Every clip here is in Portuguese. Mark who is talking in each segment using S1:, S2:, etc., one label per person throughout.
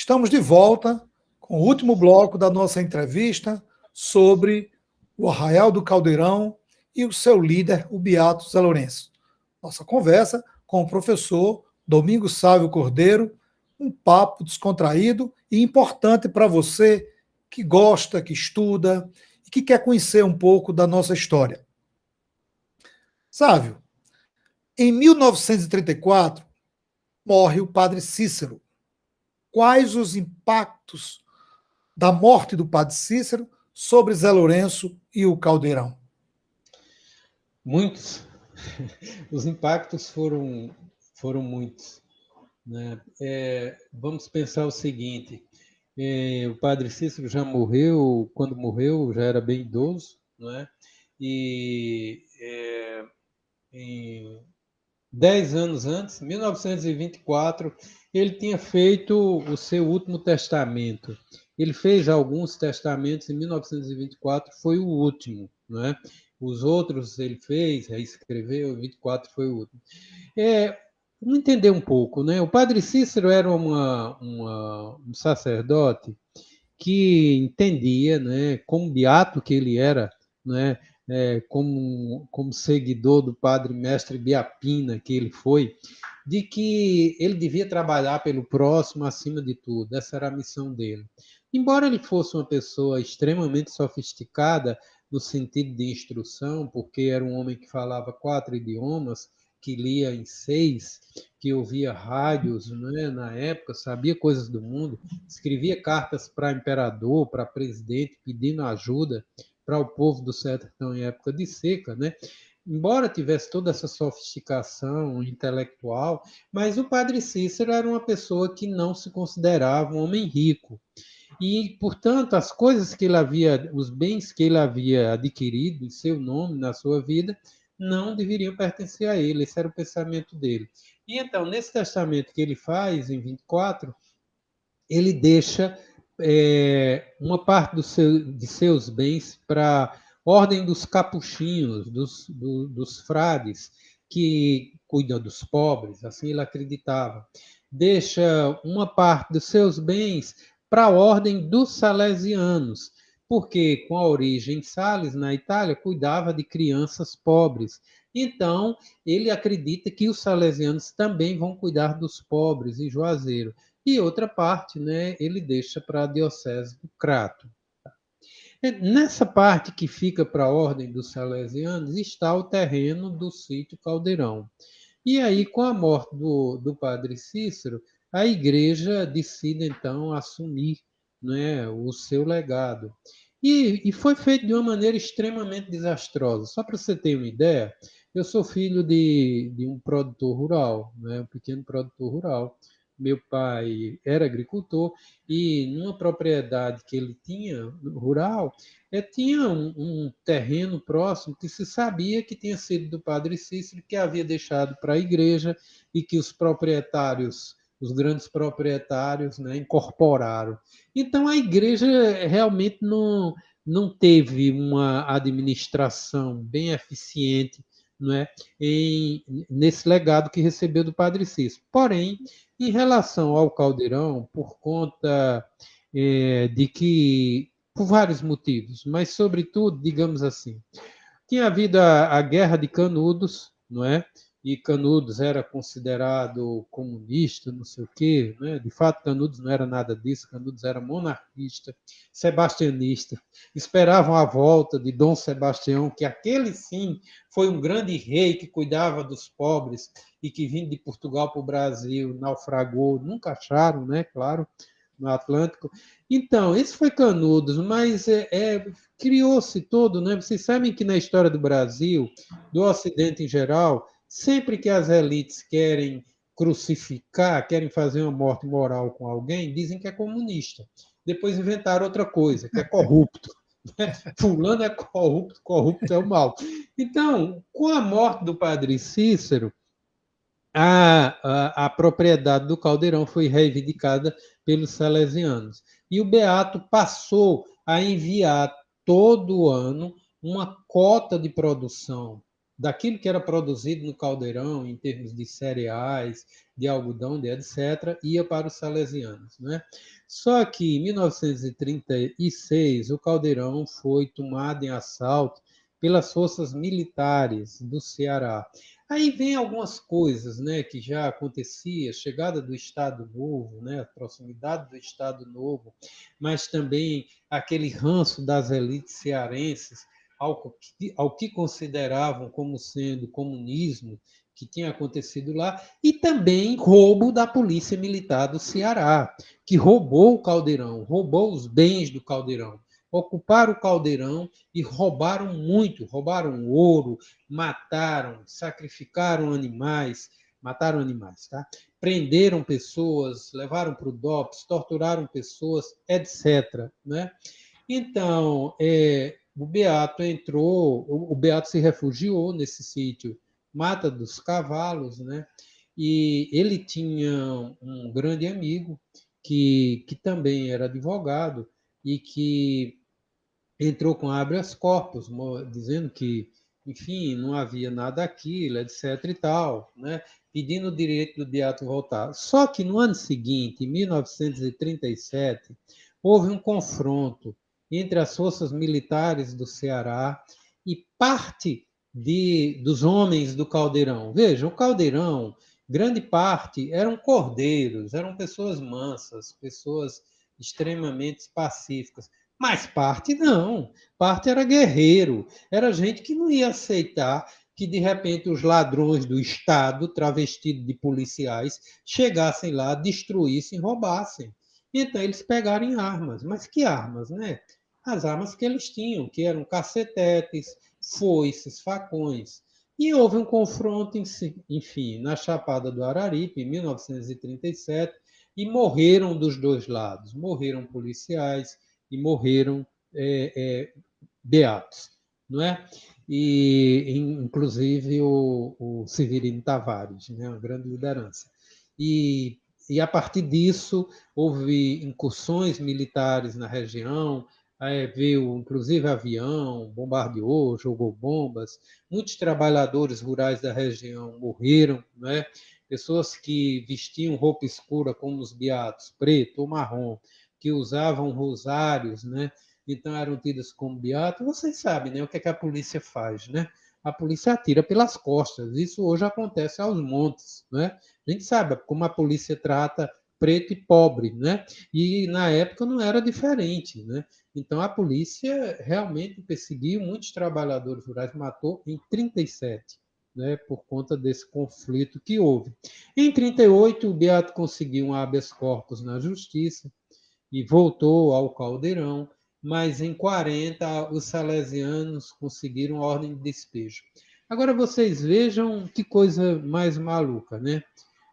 S1: Estamos de volta com o último bloco da nossa entrevista sobre o Arraial do Caldeirão e o seu líder, o Beato Zé Lourenço. Nossa conversa com o professor Domingos Sávio Cordeiro, um papo descontraído e importante para você que gosta, que estuda e que quer conhecer um pouco da nossa história. Sávio, em 1934, morre o padre Cícero. Quais os impactos da morte do padre Cícero sobre Zé Lourenço e o Caldeirão?
S2: Muitos. Os impactos foram muitos, né? Vamos pensar o seguinte: o padre Cícero já morreu, quando morreu já era bem idoso, não é? E em 10 anos antes, 1924, ele tinha feito o seu último testamento. Ele fez alguns testamentos em 1924, foi o último, não é? Os outros ele fez, reescreveu, 24 foi o último. Vamos entender um pouco, né? O padre Cícero era um sacerdote que entendia, né, como beato que ele era, né, como seguidor do padre mestre Biapina que ele foi, de que ele devia trabalhar pelo próximo acima de tudo. Essa era a missão dele. Embora ele fosse uma pessoa extremamente sofisticada no sentido de instrução, porque era um homem que falava 4 idiomas, que lia em 6, que ouvia rádios, né, na época, sabia coisas do mundo, escrevia cartas para imperador, para presidente, pedindo ajuda para o povo do sertão em época de seca, né? Embora tivesse toda essa sofisticação intelectual, mas o padre Cícero era uma pessoa que não se considerava um homem rico. E, portanto, as coisas que ele havia, os bens que ele havia adquirido em seu nome, na sua vida, não deveriam pertencer a ele. Esse era o pensamento dele. E então, nesse testamento que ele faz, em 24, ele deixa uma parte de seus bens para a ordem dos capuchinhos, dos frades, que cuidam dos pobres, assim ele acreditava. Deixa uma parte dos seus bens para a ordem dos salesianos, porque com a origem em Sales, na Itália, cuidava de crianças pobres. Então, ele acredita que os salesianos também vão cuidar dos pobres em Juazeiro. E outra parte, né, ele deixa para a Diocese do Crato. Nessa parte que fica para a Ordem dos Salesianos está o terreno do sítio Caldeirão. E aí, com a morte do padre Cícero, a igreja decide, então, assumir, né, o seu legado. E foi feito de uma maneira extremamente desastrosa. Só para você ter uma ideia, eu sou filho de um produtor rural, né, um pequeno produtor rural. Meu pai era agricultor e numa propriedade que ele tinha rural, tinha um terreno próximo que se sabia que tinha sido do padre Cícero, que havia deixado para a igreja e que os proprietários, os grandes proprietários, né, incorporaram. Então a igreja realmente não teve uma administração bem eficiente, não é, nesse legado que recebeu do padre Cícero. Porém, em relação ao Caldeirão, por conta de que, por vários motivos, mas sobretudo, digamos assim, tinha havido a Guerra de Canudos, não é? E Canudos era considerado comunista, não sei o quê, né? De fato, Canudos não era nada disso, Canudos era monarquista, sebastianista, esperavam a volta de Dom Sebastião, que aquele sim foi um grande rei que cuidava dos pobres e que vindo de Portugal para o Brasil, naufragou, nunca acharam, né? Claro, no Atlântico. Então, esse foi Canudos, mas criou-se todo, né? Vocês sabem que na história do Brasil, do Ocidente em geral, sempre que as elites querem crucificar, querem fazer uma morte moral com alguém, dizem que é comunista. Depois inventaram outra coisa, que é corrupto. Fulano é corrupto, corrupto é o mal. Então, com a morte do padre Cícero, a propriedade do Caldeirão foi reivindicada pelos salesianos. E o Beato passou a enviar todo ano uma cota de produção daquilo que era produzido no caldeirão, em termos de cereais, de algodão, de etc., ia para os salesianos. Né? Só que em 1936, o caldeirão foi tomado em assalto pelas forças militares do Ceará. Aí vem algumas coisas, né, que já acontecia, a chegada do Estado Novo, né, a proximidade do Estado Novo, mas também aquele ranço das elites cearenses ao que consideravam como sendo comunismo que tinha acontecido lá, e também roubo da polícia militar do Ceará, que roubou o caldeirão, roubou os bens do caldeirão, ocuparam o caldeirão e roubaram muito, roubaram ouro, mataram, sacrificaram animais, mataram animais, tá? Prenderam pessoas, levaram para o DOPS, torturaram pessoas, etc. Né? Então, o Beato entrou, o Beato se refugiou nesse sítio Mata dos Cavalos, né? E ele tinha um grande amigo que também era advogado e que entrou com habeas corpus, dizendo que, enfim, não havia nada aquilo, etc. e tal, né? Pedindo o direito do Beato voltar. Só que no ano seguinte, em 1937, houve um confronto entre as forças militares do Ceará e parte dos homens do Caldeirão. Veja, o Caldeirão, grande parte, eram cordeiros, eram pessoas mansas, pessoas extremamente pacíficas. Mas parte não. Parte era guerreiro. Era gente que não ia aceitar que, de repente, os ladrões do Estado, travestidos de policiais, chegassem lá, destruíssem, roubassem. Então, eles pegaram armas. Mas que armas, né? As armas que eles tinham, que eram cacetetes, foices, facões. E houve um confronto, enfim, na Chapada do Araripe, em 1937, e morreram dos dois lados. Morreram policiais, e morreram beatos, não é? E inclusive o Severino Tavares, né, uma grande liderança. E a partir disso houve incursões militares na região, veio inclusive avião, bombardeou, jogou bombas, muitos trabalhadores rurais da região morreram, não é? Pessoas que vestiam roupa escura como os beatos, preto ou marrom, que usavam rosários, né? Então eram tidas como beatos. Vocês sabem, né? O que é que a polícia faz, né? A polícia atira pelas costas. Isso hoje acontece aos montes, né? A gente sabe como a polícia trata preto e pobre, né? E na época não era diferente, né? Então a polícia realmente perseguiu muitos trabalhadores rurais, matou em 37, né? Por conta desse conflito que houve. Em 38 o Beato conseguiu um habeas corpus na justiça e voltou ao Caldeirão, mas em 40 os salesianos conseguiram ordem de despejo. Agora vocês vejam que coisa mais maluca, né?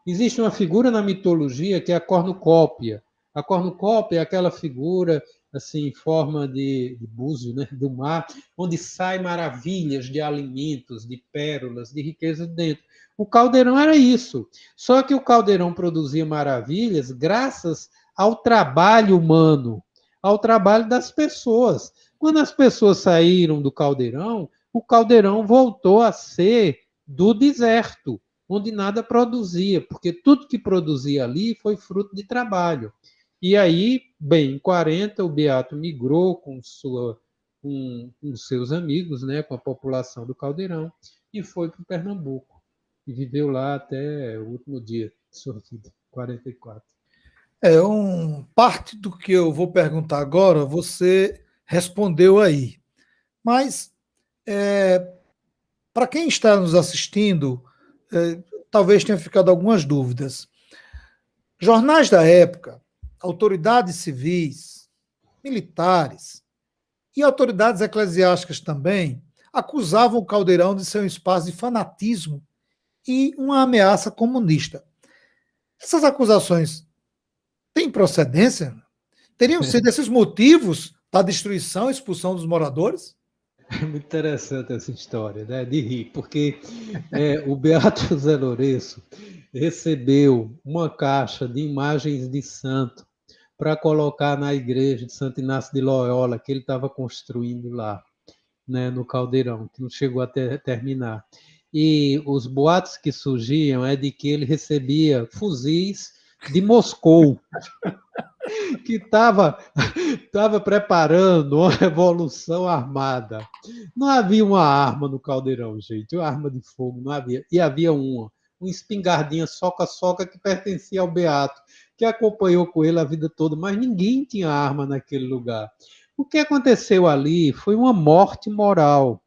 S2: Existe uma figura na mitologia que é a cornucópia. A cornucópia é aquela figura assim em forma de búzio, né, do mar, onde sai maravilhas de alimentos, de pérolas, de riqueza dentro. O caldeirão era isso. Só que o caldeirão produzia maravilhas graças ao trabalho humano, ao trabalho das pessoas. Quando as pessoas saíram do caldeirão, o caldeirão voltou a ser do deserto, onde nada produzia, porque tudo que produzia ali foi fruto de trabalho. E aí, bem, em 40, o Beato migrou com seus amigos, né, com a população do Caldeirão, e foi para o Pernambuco. E viveu lá até o último dia de sua vida, 44.
S1: Parte do que eu vou perguntar agora, você respondeu aí. Mas, para quem está nos assistindo, talvez tenha ficado algumas dúvidas. Jornais da época, autoridades civis, militares e autoridades eclesiásticas também acusavam o Caldeirão de ser um espaço de fanatismo e uma ameaça comunista. Essas acusações têm procedência? Teriam sido esses motivos da destruição e expulsão dos moradores?
S2: É muito interessante essa história, né? De rir, porque o Beato José Lourenço recebeu uma caixa de imagens de santo para colocar na igreja de Santo Inácio de Loyola, que ele estava construindo lá. né, no Caldeirão, que não chegou a terminar. E os boatos que surgiam é de que ele recebia fuzis de Moscou, que estava preparando uma revolução armada. Não havia uma arma no Caldeirão, gente, uma arma de fogo, não havia. E havia uma espingardinha soca-soca que pertencia ao Beato, que acompanhou com ele a vida toda, mas ninguém tinha arma naquele lugar. O que aconteceu ali foi uma morte moral.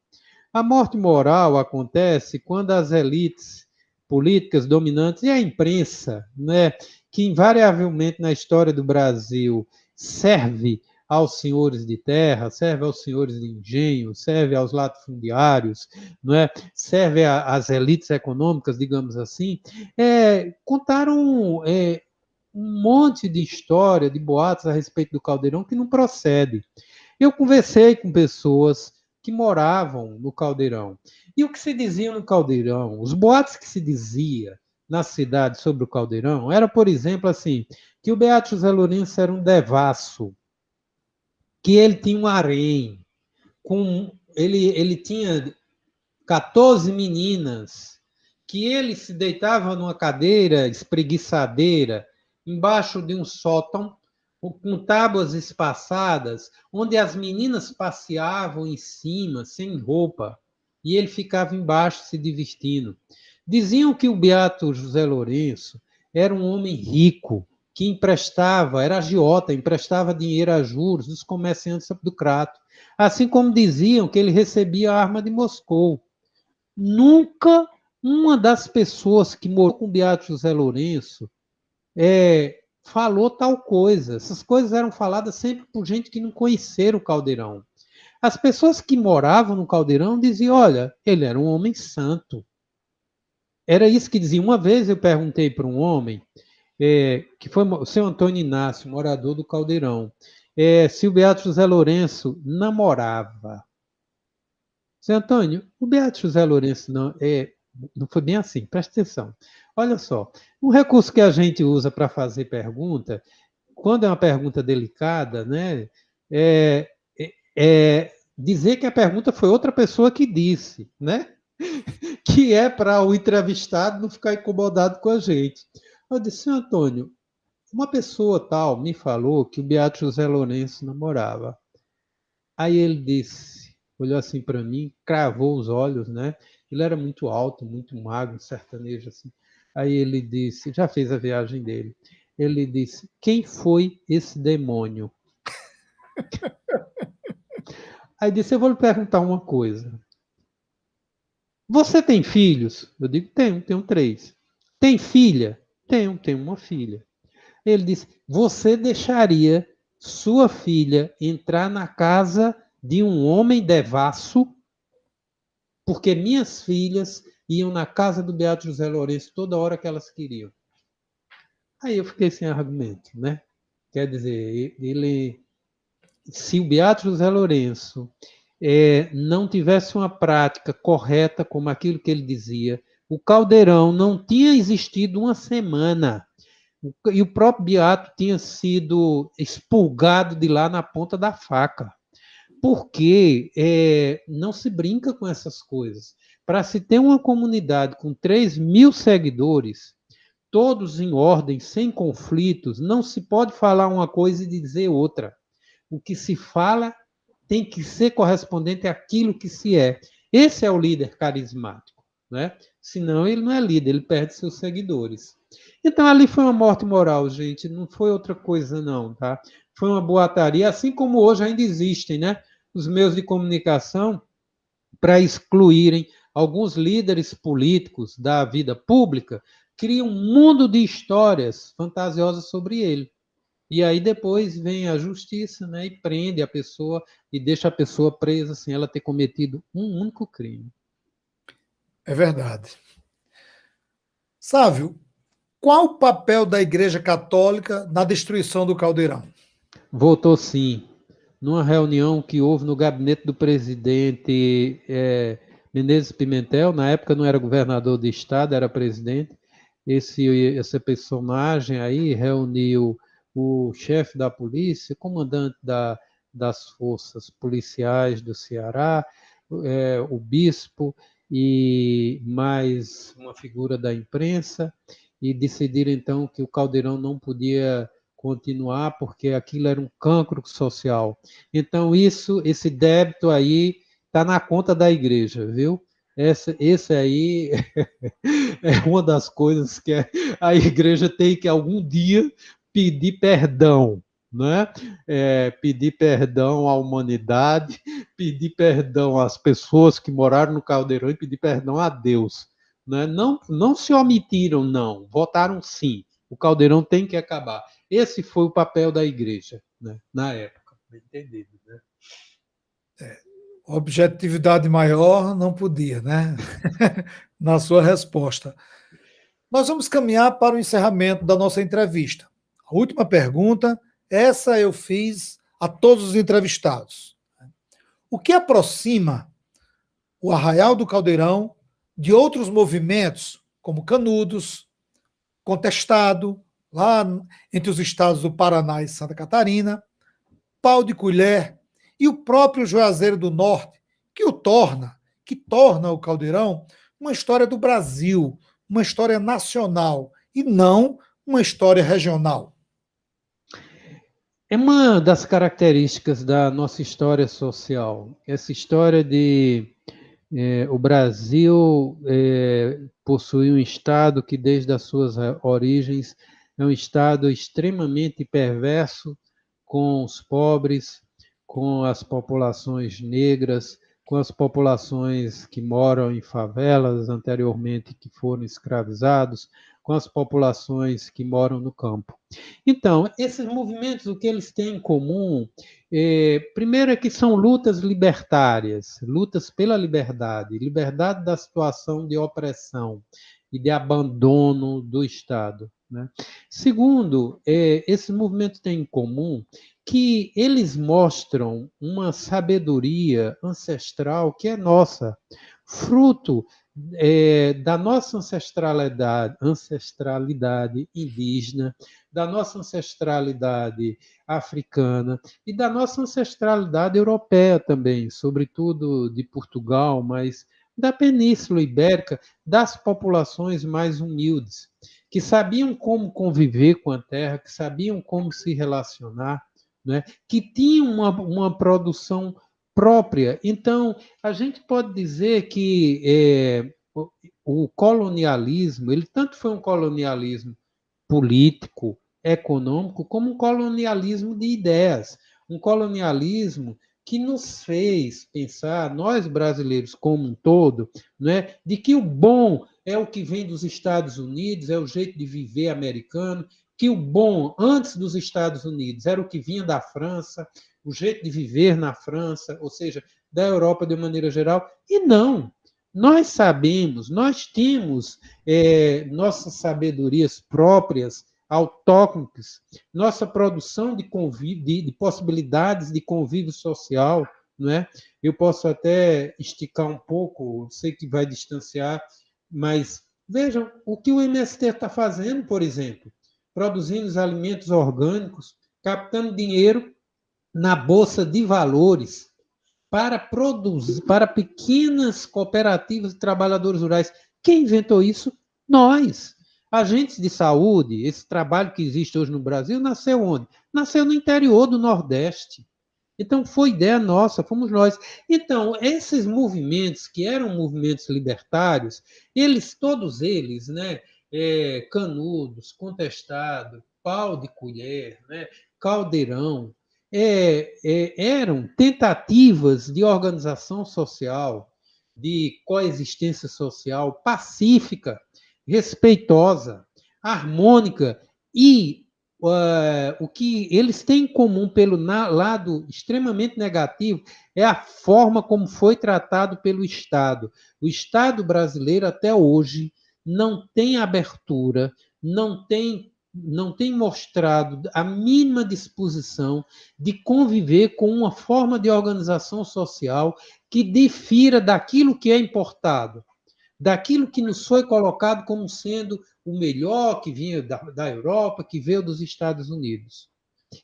S2: A morte moral acontece quando as elites políticas dominantes e a imprensa, né, que invariavelmente na história do Brasil serve aos senhores de terra, serve aos senhores de engenho, serve aos latifundiários, não é? Serve às elites econômicas, digamos assim, contaram um monte de história, de boatos a respeito do Caldeirão que não procede. Eu conversei com pessoas que moravam no Caldeirão. E o que se dizia no Caldeirão, os boatos que se dizia na cidade sobre o Caldeirão, era, por exemplo, assim, que o Beato José Lourenço era um devasso, que ele tinha um harém, ele tinha 14 meninas, que ele se deitava numa cadeira espreguiçadeira, embaixo de um sótão, com tábuas espaçadas, onde as meninas passeavam em cima, sem roupa, e ele ficava embaixo se divertindo. Diziam que o Beato José Lourenço era um homem rico, que emprestava, era agiota, emprestava dinheiro a juros dos comerciantes do Crato. Assim como diziam que ele recebia a arma de Moscou. Nunca uma das pessoas que morou com o Beato José Lourenço falou tal coisa. Essas coisas eram faladas sempre por gente que não conhecia o Caldeirão. As pessoas que moravam no Caldeirão diziam, olha, ele era um homem santo. Era isso que diziam. Uma vez eu perguntei para um homem, que foi o seu Antônio Inácio, morador do Caldeirão, se o Beato José Lourenço namorava. Seu Antônio, o Beato José Lourenço não foi bem assim, presta atenção. Olha só, um recurso que a gente usa para fazer pergunta, quando é uma pergunta delicada, né, é dizer que a pergunta foi outra pessoa que disse, né? Que é para o entrevistado não ficar incomodado com a gente. Eu disse, seu Antônio, uma pessoa tal me falou que o Beato José Lourenço namorava. Aí ele disse, olhou assim para mim, cravou os olhos, né? Ele era muito alto, muito magro, sertanejo assim. Aí ele disse, já fez a viagem dele. Ele disse, quem foi esse demônio? Aí disse, eu vou lhe perguntar uma coisa. Você tem filhos? Eu digo, tenho 3. Tem filha? Tenho uma filha. Ele disse, você deixaria sua filha entrar na casa de um homem devasso? Porque minhas filhas iam na casa do Beato José Lourenço toda hora que elas queriam. Aí eu fiquei sem argumento, né? Quer dizer, se o Beato José Lourenço não tivesse uma prática correta como aquilo que ele dizia, o Caldeirão não tinha existido uma semana. E o próprio Beato tinha sido expurgado de lá na ponta da faca. Porque não se brinca com essas coisas. Para se ter uma comunidade com 3.000 seguidores, todos em ordem, sem conflitos, não se pode falar uma coisa e dizer outra. O que se fala tem que ser correspondente àquilo que se é. Esse é o líder carismático, né? Senão ele não é líder, ele perde seus seguidores. Então ali foi uma morte moral, gente, não foi outra coisa não, tá? Foi uma boataria, assim como hoje ainda existem, né? Os meios de comunicação para excluírem alguns líderes políticos da vida pública, criam um mundo de histórias fantasiosas sobre ele. E aí depois vem a justiça, né, e prende a pessoa e deixa a pessoa presa sem ela ter cometido um único crime.
S1: É verdade. Sávio, qual o papel da Igreja Católica na destruição do Caldeirão?
S2: Votou sim. Numa reunião que houve no gabinete do presidente Menezes Pimentel, na época não era governador do estado, era presidente. Esse personagem aí reuniu o chefe da polícia, comandante das forças policiais do Ceará, o bispo e mais uma figura da imprensa, e decidiram, então, que o Caldeirão não podia continuar porque aquilo era um cancro social. Então, esse débito aí está na conta da igreja, viu? Esse aí é uma das coisas que a igreja tem que algum dia pedir perdão, né? Pedir perdão à humanidade, pedir perdão às pessoas que moraram no Caldeirão e pedir perdão a Deus. Né? Não, não se omitiram, não, votaram sim. O Caldeirão tem que acabar. Esse foi o papel da igreja, né? Na época. Entendido, né?
S1: Objetividade maior não podia, né? Na sua resposta. Nós vamos caminhar para o encerramento da nossa entrevista. A última pergunta, essa eu fiz a todos os entrevistados. O que aproxima o Arraial do Caldeirão de outros movimentos, como Canudos, Contestado, lá entre os estados do Paraná e Santa Catarina, Pau de Colher e o próprio Juazeiro do Norte, que torna o Caldeirão uma história do Brasil, uma história nacional e não uma história regional?
S2: É uma das características da nossa história social, essa história de o Brasil possui um Estado que, desde as suas origens, é um Estado extremamente perverso com os pobres, com as populações negras, com as populações que moram em favelas anteriormente, que foram escravizados, com as populações que moram no campo. Então, esses movimentos, o que eles têm em comum, primeiro é que são lutas libertárias, lutas pela liberdade, liberdade da situação de opressão e de abandono do Estado. Né? Segundo, esses movimentos têm em comum que eles mostram uma sabedoria ancestral que é nossa, fruto da nossa ancestralidade indígena, da nossa ancestralidade africana e da nossa ancestralidade europeia também, sobretudo de Portugal, mas da Península Ibérica, das populações mais humildes, que sabiam como conviver com a terra, que sabiam como se relacionar, né? Que tinham uma produção própria. Então, a gente pode dizer que o colonialismo, ele tanto foi um colonialismo político, econômico, como um colonialismo de ideias, um colonialismo que nos fez pensar, nós brasileiros como um todo, né, de que o bom é o que vem dos Estados Unidos, é o jeito de viver americano, que o bom antes dos Estados Unidos era o que vinha da França, o jeito de viver na França, ou seja, da Europa de maneira geral, e não. Nós sabemos, nós temos nossas sabedorias próprias, autóctones, nossa produção de convívio, de possibilidades de convívio social, não é? Eu posso até esticar um pouco, sei que vai distanciar, mas vejam o que o MST está fazendo, por exemplo, produzindo os alimentos orgânicos, captando dinheiro na bolsa de valores para produzir, para pequenas cooperativas de trabalhadores rurais. Quem inventou isso? Nós. Agentes de saúde, esse trabalho que existe hoje no Brasil, nasceu onde? Nasceu no interior do Nordeste. Então, foi ideia nossa, fomos nós. Então, esses movimentos, que eram movimentos libertários, todos eles, né, Canudos, Contestado, Pau de Colher, né, Caldeirão, eram tentativas de organização social, de coexistência social pacífica, respeitosa, harmônica e o que eles têm em comum pelo lado extremamente negativo é a forma como foi tratado pelo Estado. O Estado brasileiro até hoje não tem abertura, não tem mostrado a mínima disposição de conviver com uma forma de organização social que difira daquilo que é importado, daquilo que nos foi colocado como sendo o melhor, que vinha da Europa, que veio dos Estados Unidos.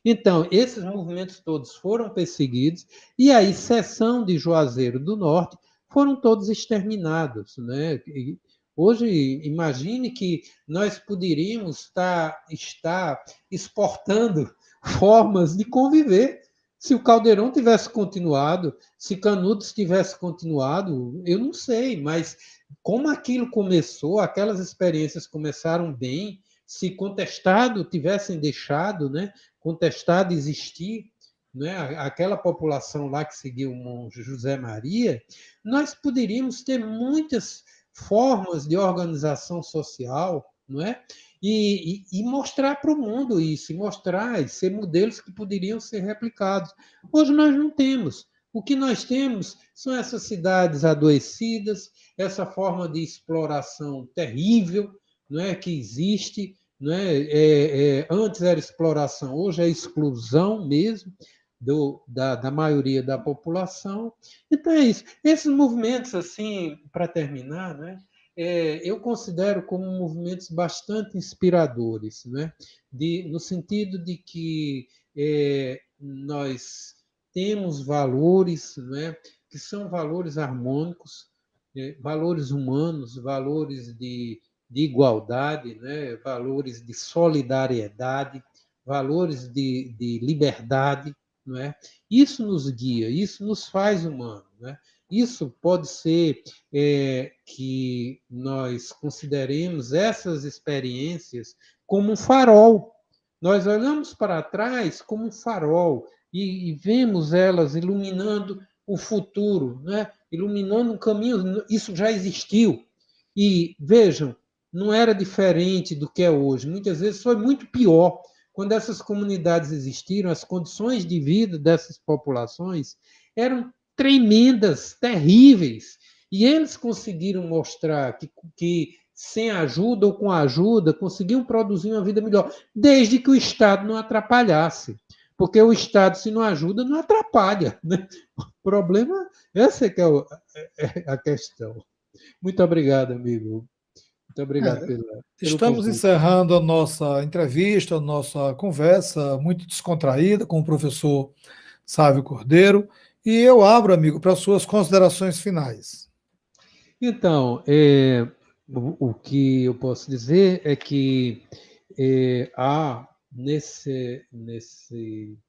S2: Então, esses movimentos todos foram perseguidos, e a exceção de Juazeiro do Norte foram todos exterminados. Né? E hoje, imagine que nós poderíamos estar exportando formas de conviver. Se o Caldeirão tivesse continuado, se Canudos tivesse continuado, eu não sei, mas como aquilo começou, aquelas experiências começaram bem, se Contestado tivessem deixado, né, Contestado existir, né, aquela população lá que seguiu o monge José Maria, nós poderíamos ter muitas formas de organização social, não é? E mostrar para o mundo isso, e mostrar e ser modelos que poderiam ser replicados. Hoje nós não temos. O que nós temos são essas cidades adoecidas, essa forma de exploração terrível, não é, que existe. Não é? Antes era exploração, hoje é exclusão mesmo da maioria da população. Então é isso. Esses movimentos, assim, para terminar, né, eu considero como movimentos bastante inspiradores, né? No sentido de que nós temos valores, né, que são valores harmônicos, valores humanos, valores de igualdade, né, valores de solidariedade, valores de liberdade. Não é? Isso nos guia, isso nos faz humanos. Né? Isso pode ser que nós consideremos essas experiências como um farol. Nós olhamos para trás como um farol e vemos elas iluminando o futuro, né? Iluminando um caminho. Isso já existiu. E vejam, não era diferente do que é hoje. Muitas vezes foi muito pior. Quando essas comunidades existiram, as condições de vida dessas populações eram tremendas, terríveis. E eles conseguiram mostrar que sem ajuda ou com ajuda, conseguiam produzir uma vida melhor, desde que o Estado não atrapalhasse. Porque o Estado, se não ajuda, não atrapalha. Né? O problema, essa é que é a questão. Muito obrigado, amigo. Muito obrigado pelo
S1: Estamos
S2: convite.
S1: encerrando a nossa entrevista, a nossa conversa muito descontraída com o professor Sávio Cordeiro. E eu abro, amigo, para as suas considerações finais.
S2: Então, o que eu posso dizer é que há nesse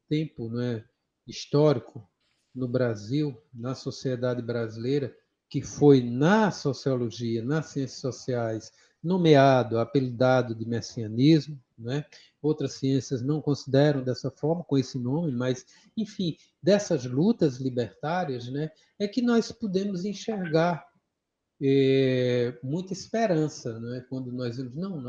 S2: tempo, né, histórico no Brasil, na sociedade brasileira, que foi na sociologia, nas ciências sociais, nomeado, apelidado de messianismo, né? Outras ciências não consideram dessa forma, com esse nome, mas, enfim, dessas lutas libertárias, né, é que nós podemos enxergar muita esperança, né? Quando nós vemos, não,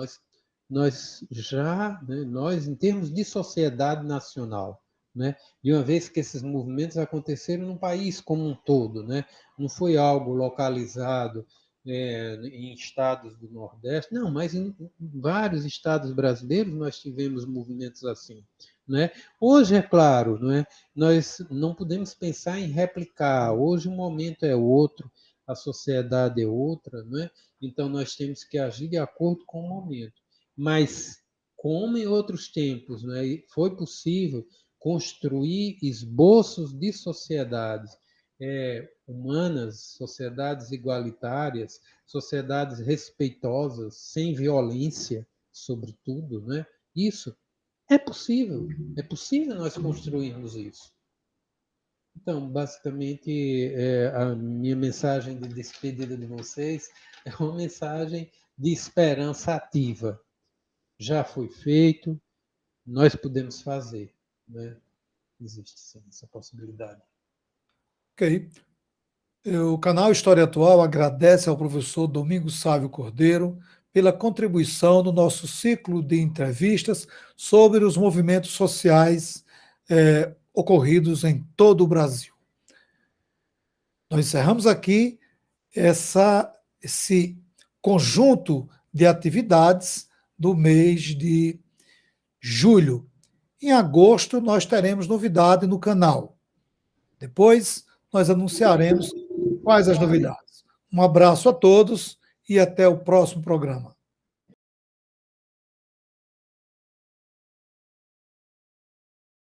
S2: nós já, né, nós em termos de sociedade nacional, né, de uma vez que esses movimentos aconteceram no país como um todo, né, não foi algo localizado em estados do Nordeste, não, mas em vários estados brasileiros nós tivemos movimentos assim. Né? Hoje, é claro, não é? Nós não podemos pensar em replicar, hoje o momento é outro, a sociedade é outra, não é? Então nós temos que agir de acordo com o momento. Mas, como em outros tempos, não é? Foi possível construir esboços de sociedades humanas, sociedades igualitárias, sociedades respeitosas, sem violência, sobretudo, né? Isso é possível nós construirmos isso. Então, basicamente, a minha mensagem de despedida de vocês é uma mensagem de esperança ativa. Já foi feito, nós podemos fazer. Né? Existe sim essa possibilidade.
S1: Ok. O canal História Atual agradece ao professor Domingos Sávio Cordeiro pela contribuição no nosso ciclo de entrevistas sobre os movimentos sociais ocorridos em todo o Brasil. Nós encerramos aqui esse conjunto de atividades do mês de julho. Em agosto, nós teremos novidade no canal. Depois, nós anunciaremos quais as novidades. Um abraço a todos e até o próximo programa.